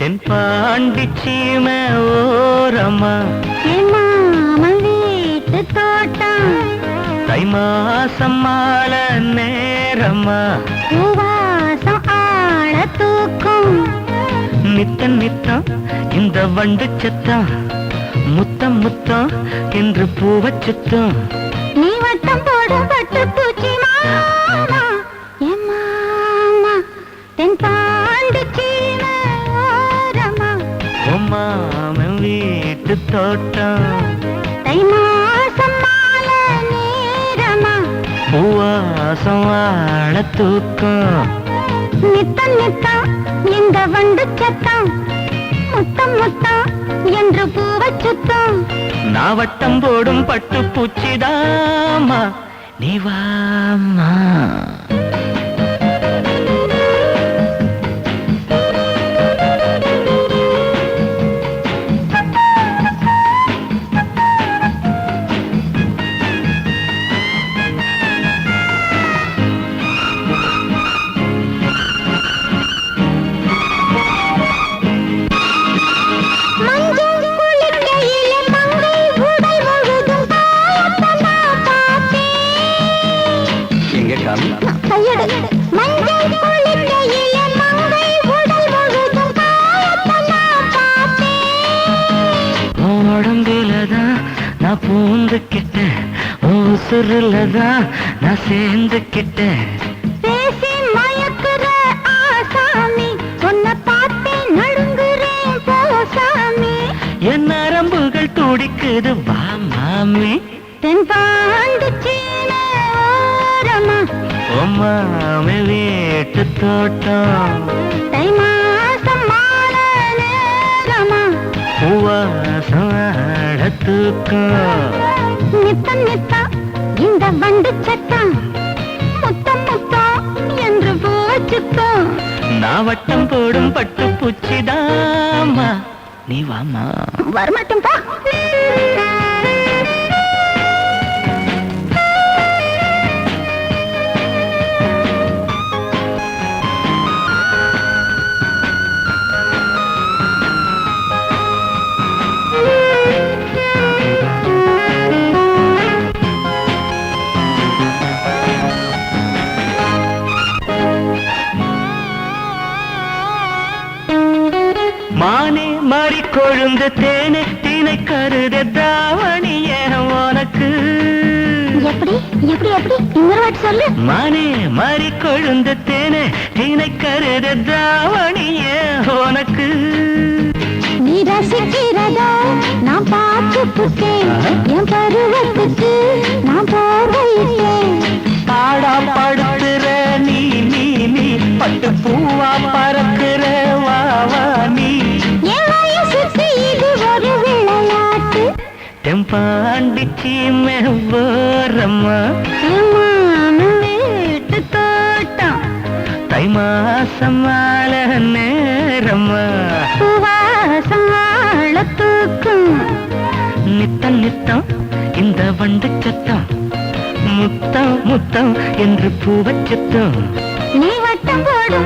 தென்பாண்டி சீமை ஓரம்மா மாமன் வீட்டு தோட்டம் தை மாசம் மாலை நேரம்மா பூவாசம் ஆள தூக்கும் நித்தம் நித்தம் இந்த வண்டு சத்தம் முத்தம் முத்தம் என்று பூவச் சுத்தம் நீ வட்டம் போடும் பட்டு பூச்சி மாமா என் மாமா தென்பாண்டி சீமை ஓரமா மாமன் வீட்டு தோட்டம் தை மாசம் மாலை நேரமா பூவாசம் வாழ தூக்கம் நித்தம் நித்தம் இந்த வண்டு சத்தம் முத்தம் முத்தம் என்று பூவச் சுத்தம் நான் வட்டம் போடும் பட்டு பூச்சிதாமா நீ வாமா உடம்புலதான் நான் பூந்துக்கிட்டேன் உசுருலதான் நான் சேர்ந்துக்கிட்டேன் பேசி மயக்குற ஆசாமி சொன்ன பார்த்தே நடுங்குறேன் போசாமி என் நரம்புகள் துடிக்குது வா மாமி தென்பாண்டி சீமை ஓரமா மாமி வீட்டு தோட்டம் தை மாசம் மாலை நேரமா பூவாசம் ஆட தூக்கம் நித்தம் நித்தம் இந்த வண்டு சத்தம் முத்தம் முத்தம் என்று போச்சுத்தம் நான் வட்டம் போடும் பட்டு பூச்சிதாமா நீ வாமா வரமாட்டோம் பா மானே மாறி கொழுந்து தேனே தீனை கருத தாவணிய உனக்கு எப்படி எப்படி எப்படி இன்னொரு வாட்டி சொல்லு மானே மாறி கொழுந்து தேனே தீனை கருத தாவணிய உனக்கு நீ ரசிக்கிறதோ நான் பார்த்து புட்டேன் என் பருவத்துக்கு நான் போர்வையிட்டேன் பாடா படுத்துற நீ நீ நீ பட்டு பூவா பறக்குற வா வா நீ என் வயசுக்கு இது ஒரு விளையாட்டு தெம்பாண்டி சீமை ஓரம்மா மாமன் வீட்டு தோட்டம் தை மாசம் மாலை நேரம்மா பூவாசம் ஆள தூக்கும் நித்தம் நித்தம் இந்த வண்டு சத்தம் முத்தம் முத்தம் என்று பூவச் சுத்தம் நீ வட்டம் போடும்